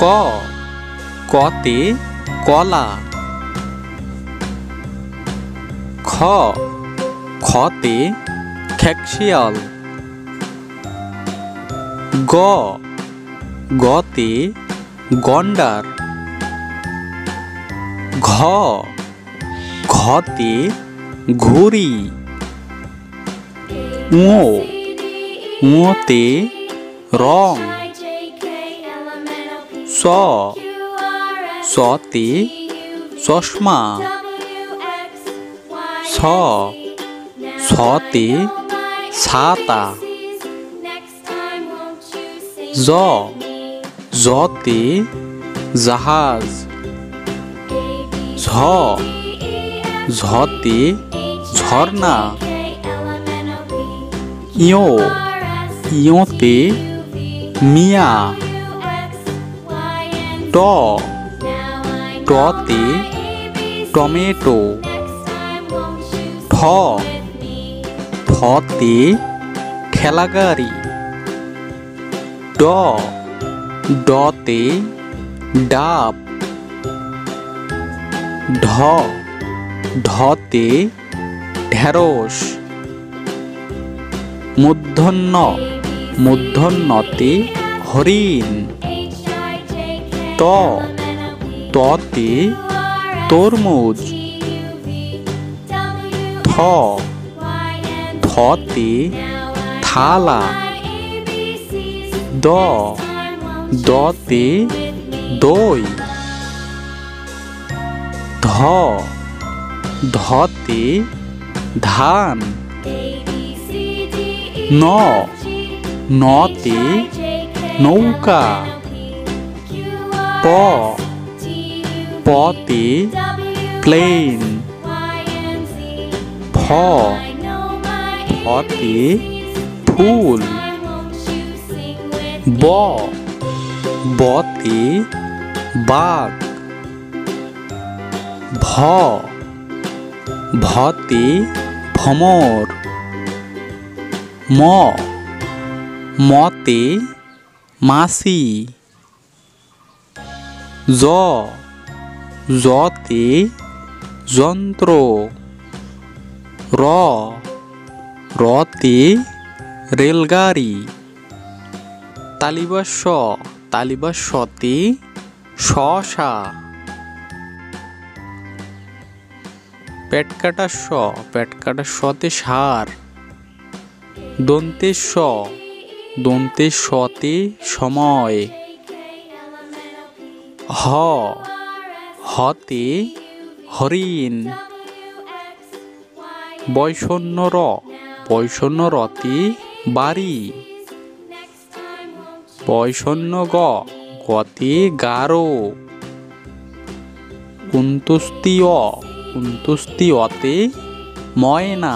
ক কতে কলা। খ খতে খেকশিয়াল। গ গতে গন্ডার। ঘ ঘতে ঘুড়ি। ঙ ঙতে রং। স সতে চশমা। ছ ছতে ছাতা। জ জতে জাহাজ। ঝ ঝতে ঝর্ণা। ইয় ইয়তে মিয়া। ট টতে টমেটো। ঠ ঠতে ঠেলাগাড়ি। ড ডতে ডাব। ঢ ঢতে ঢেঁড়স। মূর্ধন্য মূর্ধন্যতে হরিণ। ত ততে তরমুজ। থ থতে থালা। দ দতে দই। ধ ধতে ধান। ন নতে নৌকা। প পতে প্লেন। ফ ফতে ফুল। ব বতে বাঘ। ভ ভতে ভমর। ম মতে মাছি। জ জতে যন্ত্র। র রতে রেলগাড়ি। তালিবা শতে শশা। পেটকাটা শতে ষাঁড়। দন্তে শতে সময়। হ হতে হরিণ। বৈষণ্য রতে বাড়ি। বৈষণ্য গতে গারো। উন্তুস্তি অতে ময়না।